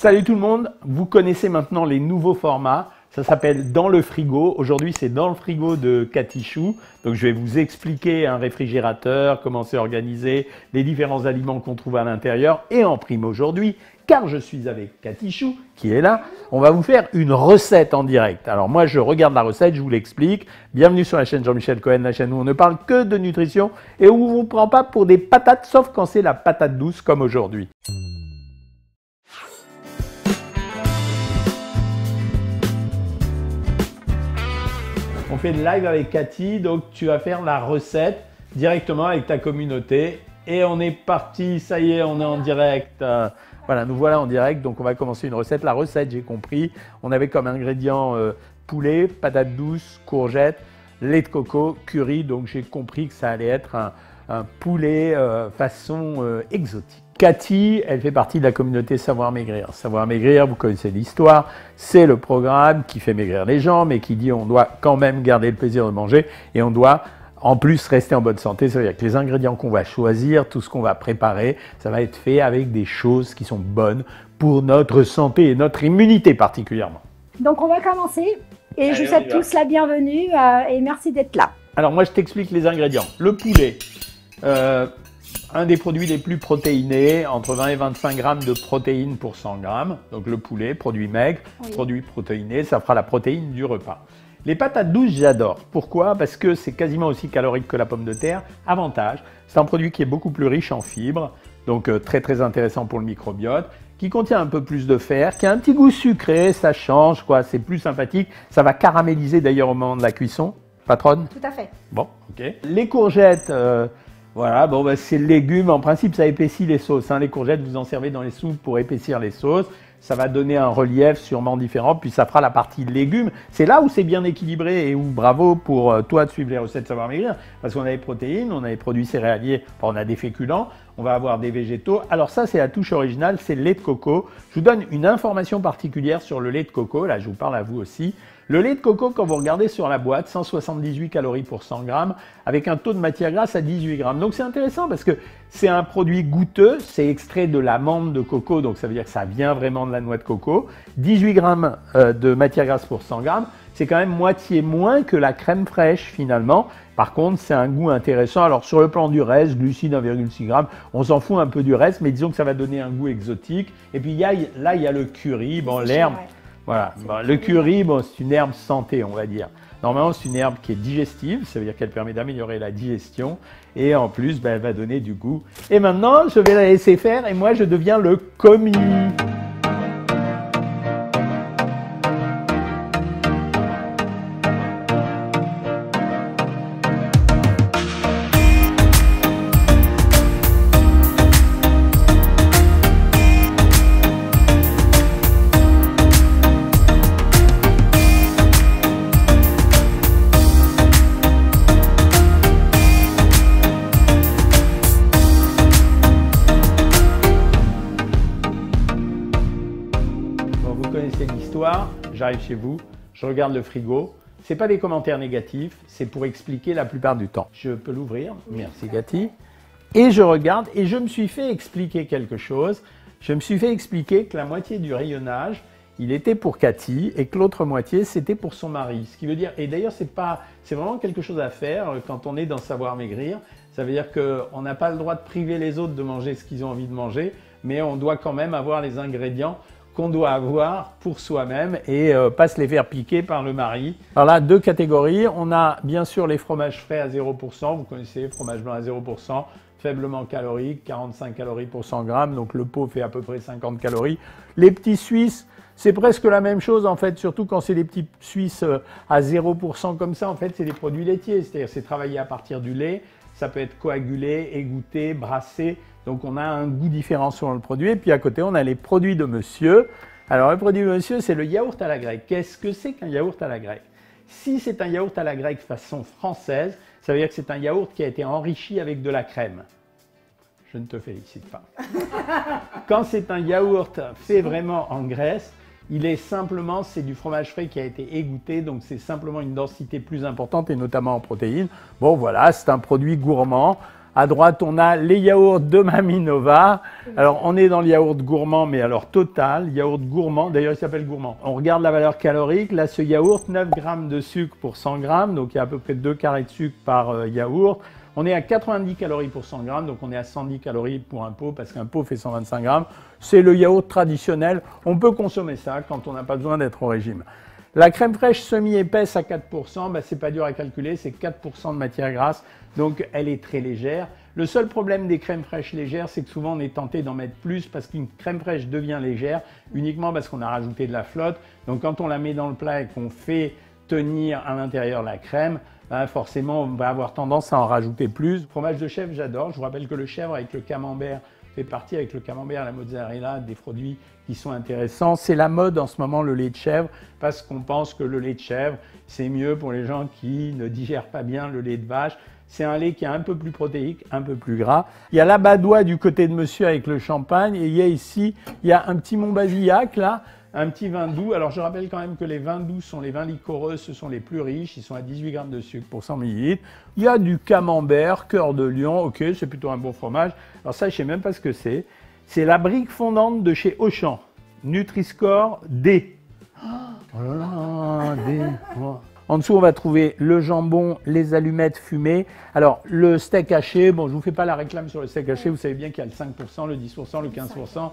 Salut tout le monde, vous connaissez maintenant les nouveaux formats, ça s'appelle Dans le frigo. Aujourd'hui c'est Dans le frigo de Cathy Chou, donc je vais vous expliquer un réfrigérateur, comment c'est organisé, les différents aliments qu'on trouve à l'intérieur et en prime aujourd'hui, car je suis avec Cathy Chou qui est là, on va vous faire une recette en direct. Alors moi je regarde la recette, je vous l'explique. Bienvenue sur la chaîne Jean-Michel Cohen, la chaîne où on ne parle que de nutrition et où on ne vous prend pas pour des patates, sauf quand c'est la patate douce comme aujourd'hui. On fait le live avec Cathy, donc tu vas faire la recette directement avec ta communauté. Et on est parti, ça y est, on est en direct. Voilà, nous voilà en direct, donc on va commencer une recette. La recette, j'ai compris, on avait comme ingrédients poulet, patates douces, courgettes, lait de coco, curry. Donc j'ai compris que ça allait être un poulet façon exotique. Cathy, elle fait partie de la communauté Savoir Maigrir. Savoir Maigrir, vous connaissez l'histoire, c'est le programme qui fait maigrir les gens, mais qui dit on doit quand même garder le plaisir de manger et on doit en plus rester en bonne santé. Ça veut dire que les ingrédients qu'on va choisir, tout ce qu'on va préparer, ça va être fait avec des choses qui sont bonnes pour notre santé et notre immunité particulièrement. Donc on va commencer et je vous souhaite tous la bienvenue et merci d'être là. Alors moi je t'explique les ingrédients. Le poulet. Un des produits les plus protéinés, entre 20 et 25 grammes de protéines pour 100 grammes. Donc le poulet, produit maigre, oui. Produit protéiné, ça fera la protéine du repas. Les patates douces, j'adore. Pourquoi? Parce que c'est quasiment aussi calorique que la pomme de terre. Avantage, c'est un produit qui est beaucoup plus riche en fibres, donc très intéressant pour le microbiote, qui contient un peu plus de fer, qui a un petit goût sucré, ça change, quoi, c'est plus sympathique. Ça va caraméliser d'ailleurs au moment de la cuisson. Patronne? Tout à fait. Bon, ok. Les courgettes... voilà, bon, bah, c'est le légume. En principe, ça épaissit les sauces. Hein. Les courgettes, vous en servez dans les soupes pour épaissir les sauces. Ça va donner un relief sûrement différent. Puis ça fera la partie légumes. C'est là où c'est bien équilibré et où bravo pour toi de suivre les recettes Savoir Maigrir. Parce qu'on a des protéines, on a des produits céréaliers, enfin, on a des féculents, on va avoir des végétaux. Alors ça, c'est la touche originale, c'est le lait de coco. Je vous donne une information particulière sur le lait de coco. Là, je vous parle à vous aussi. Le lait de coco, quand vous regardez sur la boîte, 178 calories pour 100 grammes, avec un taux de matière grasse à 18 grammes. Donc c'est intéressant parce que c'est un produit goûteux, c'est extrait de l'amande de coco, donc ça veut dire que ça vient vraiment de la noix de coco. 18 grammes de matière grasse pour 100 grammes, c'est quand même moitié moins que la crème fraîche finalement. Par contre, c'est un goût intéressant. Alors sur le plan du reste, glucides 1,6 g, on s'en fout un peu du reste, mais disons que ça va donner un goût exotique. Et puis là, il y a le curry, bon l'herbe. Voilà, bon, le curry, bon, c'est une herbe santé, on va dire. Normalement, c'est une herbe qui est digestive, ça veut dire qu'elle permet d'améliorer la digestion et en plus, ben, elle va donner du goût. Et maintenant, je vais la laisser faire et moi, je deviens le commis. J'arrive chez vous, je regarde le frigo. Ce n'est pas des commentaires négatifs, c'est pour expliquer la plupart du temps. Je peux l'ouvrir, merci Cathy. Et je regarde et je me suis fait expliquer quelque chose. Je me suis fait expliquer que la moitié du rayonnage, il était pour Cathy et que l'autre moitié, c'était pour son mari. Ce qui veut dire, et d'ailleurs, c'est vraiment quelque chose à faire quand on est dans Savoir Maigrir. Ça veut dire qu'on n'a pas le droit de priver les autres de manger ce qu'ils ont envie de manger, mais on doit quand même avoir les ingrédients qu'on doit avoir pour soi-même et pas se les faire piquer par le mari. Alors là, deux catégories. On a bien sûr les fromages frais à 0%. Vous connaissez les fromages blancs à 0%, faiblement caloriques, 45 calories pour 100 grammes. Donc le pot fait à peu près 50 calories. Les petits suisses, c'est presque la même chose en fait, surtout quand c'est des petits suisses à 0% comme ça. En fait, c'est des produits laitiers, c'est-à-dire c'est travaillé à partir du lait. Ça peut être coagulé, égoutté, brassé. Donc on a un goût différent sur le produit. Et puis à côté, on a les produits de monsieur. Alors le produit de monsieur, c'est le yaourt à la grecque. Qu'est-ce que c'est qu'un yaourt à la grecque? Si c'est un yaourt à la grecque façon française, ça veut dire que c'est un yaourt qui a été enrichi avec de la crème. Je ne te félicite pas. Quand c'est un yaourt fait vraiment en Grèce, il est simplement, c'est du fromage frais qui a été égoutté, donc c'est simplement une densité plus importante et notamment en protéines. Bon voilà, c'est un produit gourmand. À droite, on a les yaourts de Mamie Nova. Alors, on est dans le yaourt gourmand, mais alors total, yaourt gourmand. D'ailleurs, il s'appelle gourmand. On regarde la valeur calorique. Là, ce yaourt, 9 grammes de sucre pour 100 grammes. Donc, il y a à peu près 2 carrés de sucre par yaourt. On est à 90 calories pour 100 grammes. Donc, on est à 110 calories pour un pot parce qu'un pot fait 125 grammes. C'est le yaourt traditionnel. On peut consommer ça quand on n'a pas besoin d'être au régime. La crème fraîche semi-épaisse à 4%, bah, c'est pas dur à calculer, c'est 4% de matière grasse, donc elle est très légère. Le seul problème des crèmes fraîches légères, c'est que souvent on est tenté d'en mettre plus parce qu'une crème fraîche devient légère uniquement parce qu'on a rajouté de la flotte. Donc quand on la met dans le plat et qu'on fait tenir à l'intérieur la crème, bah, forcément on va avoir tendance à en rajouter plus. Fromage de chèvre, j'adore. Je vous rappelle que le chèvre avec le camembert fait partie, avec le camembert et la mozzarella, des produits qui sont intéressants. C'est la mode en ce moment, le lait de chèvre, parce qu'on pense que le lait de chèvre, c'est mieux pour les gens qui ne digèrent pas bien le lait de vache. C'est un lait qui est un peu plus protéique, un peu plus gras. Il y a l'abadois du côté de monsieur avec le champagne, et il y a ici, il y a un petit Montbazillac, là, un petit vin doux. Alors, je rappelle quand même que les vins doux sont les vins liquoreux, ce sont les plus riches. Ils sont à 18 grammes de sucre pour 100 ml. Il y a du camembert, cœur de lion. Ok, c'est plutôt un bon fromage. Alors ça, je ne sais même pas ce que c'est. C'est la brique fondante de chez Auchan. Nutri-Score D. Oh là là, D. Oh. En dessous, on va trouver le jambon, les allumettes fumées. Alors, le steak haché, bon, je ne vous fais pas la réclame sur le steak haché. Vous savez bien qu'il y a le 5%, le 10%, le 15%.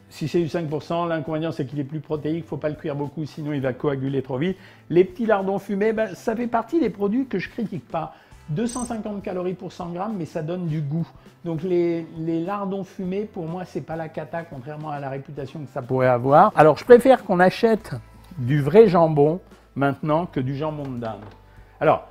Si c'est du 5%, l'inconvénient c'est qu'il est plus protéique, il ne faut pas le cuire beaucoup, sinon il va coaguler trop vite. Les petits lardons fumés, ben, ça fait partie des produits que je ne critique pas. 250 calories pour 100 grammes, mais ça donne du goût. Donc les lardons fumés, pour moi, c'est pas la cata, contrairement à la réputation que ça pourrait avoir. Alors je préfère qu'on achète du vrai jambon maintenant que du jambon de dinde. Alors,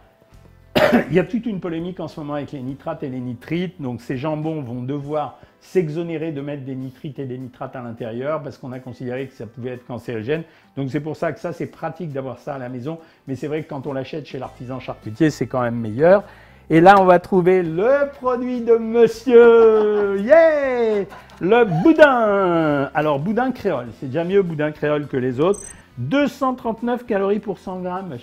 il y a toute une polémique en ce moment avec les nitrates et les nitrites. Donc ces jambons vont devoir s'exonérer de mettre des nitrites et des nitrates à l'intérieur parce qu'on a considéré que ça pouvait être cancérigène. Donc c'est pour ça que ça, c'est pratique d'avoir ça à la maison. Mais c'est vrai que quand on l'achète chez l'artisan charcutier, c'est quand même meilleur. Et là, on va trouver le produit de monsieur. Yeah! Le boudin. Alors, boudin créole. C'est déjà mieux boudin créole que les autres. 239 calories pour 100 grammes.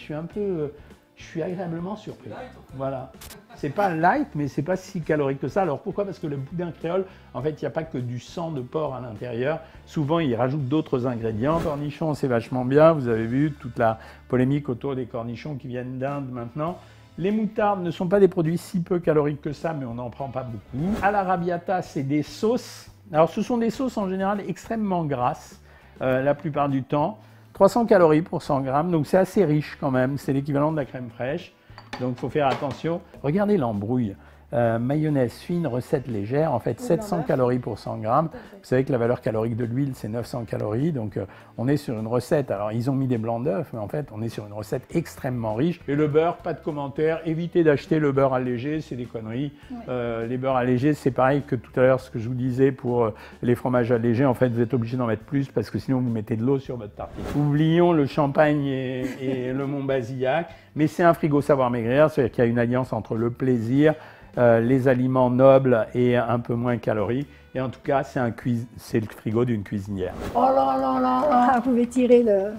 Je suis agréablement surpris. Voilà. C'est pas light, mais c'est pas si calorique que ça. Alors pourquoi? Parce que le boudin créole, en fait, il n'y a pas que du sang de porc à l'intérieur. Souvent, ils rajoutent d'autres ingrédients. Cornichons, c'est vachement bien. Vous avez vu toute la polémique autour des cornichons qui viennent d'Inde maintenant. Les moutardes ne sont pas des produits si peu caloriques que ça, mais on n'en prend pas beaucoup. À l'arrabbiata, c'est des sauces. Alors, ce sont des sauces en général extrêmement grasses, la plupart du temps. 300 calories pour 100 grammes, donc c'est assez riche quand même. C'est l'équivalent de la crème fraîche, donc il faut faire attention. Regardez l'embrouille. Mayonnaise fine, recette légère, en fait 700 calories pour 100 grammes. Vous savez que la valeur calorique de l'huile, c'est 900 calories, donc on est sur une recette. Alors ils ont mis des blancs d'œufs, mais en fait on est sur une recette extrêmement riche. Et le beurre, pas de commentaire, évitez d'acheter le beurre allégé, c'est des conneries. Ouais. Les beurres allégés, c'est pareil que tout à l'heure ce que je vous disais pour les fromages allégés. En fait, vous êtes obligé d'en mettre plus parce que sinon vous mettez de l'eau sur votre tartine. Oublions le champagne et le Montbazillac, mais c'est un frigo savoir maigrir, c'est-à-dire qu'il y a une alliance entre le plaisir, les aliments nobles et un peu moins caloriques. Et en tout cas, c'est le frigo d'une cuisinière. Oh là là là là! Ah, vous pouvez tirer le...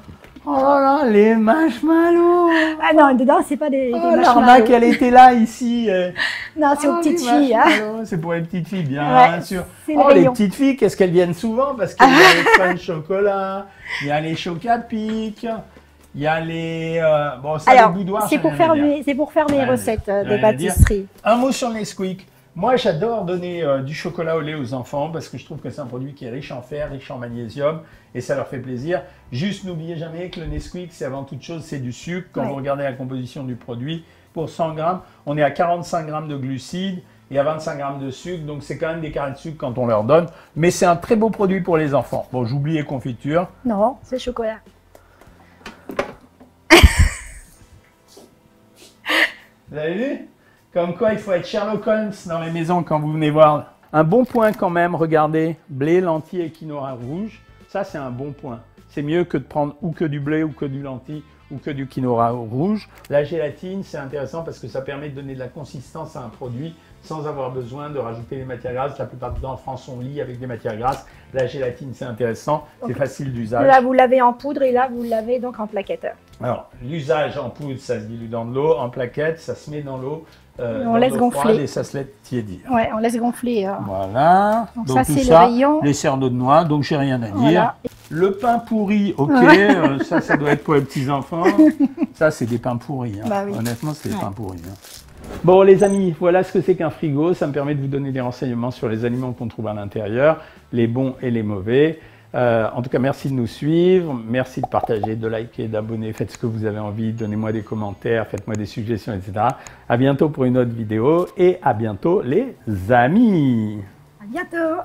Oh là là, les marshmallows! Ah non, dedans, c'est pas des marshmallows. L'arnaque, elle était là, ici. Non, c'est aux petites filles. Hein. C'est pour les petites filles, bien sûr. Oh, les petites filles, qu'est-ce qu'elles viennent souvent? Parce qu'il y a les pains de chocolat, il y a les chocapics. Il y a les... bon, ça, alors, les boudoirs, c'est pour faire mes recettes de pâtisserie. Un mot sur Nesquik. Moi, j'adore donner du chocolat au lait aux enfants parce que je trouve que c'est un produit qui est riche en fer, riche en magnésium et ça leur fait plaisir. Juste, n'oubliez jamais que le Nesquik, c'est avant toute chose, c'est du sucre. Quand vous regardez la composition du produit, pour 100 grammes, on est à 45 grammes de glucides et à 25 grammes de sucre. Donc, c'est quand même des carrés de sucre quand on leur donne. Mais c'est un très beau produit pour les enfants. Bon, j'oublie les confitures. Non, c'est chocolat. Vous avez vu? Comme quoi, il faut être Sherlock Holmes dans les maisons quand vous venez voir. Un bon point quand même, regardez, blé, lentilles et quinoa rouge. Ça, c'est un bon point. C'est mieux que de prendre ou que du blé, ou que du lentilles, ou que du quinoa rouge. La gélatine, c'est intéressant parce que ça permet de donner de la consistance à un produit. sans avoir besoin de rajouter des matières grasses. La plupart du temps, en France, on lit avec des matières grasses. La gélatine, c'est intéressant, c'est facile d'usage. Là, vous l'avez en poudre et là, vous l'avez donc en plaquette. Alors, l'usage en poudre, ça se dilue dans de l'eau. En plaquette, ça se met dans l'eau. On laisse gonfler. Et ça se laisse tiédir. Ouais, on laisse gonfler. Voilà. Donc ça, c'est le rayon. Les cerneaux de noix, donc j'ai rien à dire. Voilà. Le pain pourri, ok, ça doit être pour les petits-enfants. Ça, c'est des pains pourris. Hein. Bah oui. Honnêtement, c'est des pains pourris. Hein. Bon, les amis, voilà ce que c'est qu'un frigo. Ça me permet de vous donner des renseignements sur les aliments qu'on trouve à l'intérieur, les bons et les mauvais. En tout cas, merci de nous suivre, merci de partager, de liker, d'abonner, faites ce que vous avez envie, donnez-moi des commentaires, faites-moi des suggestions, etc. À bientôt pour une autre vidéo et à bientôt les amis. À bientôt.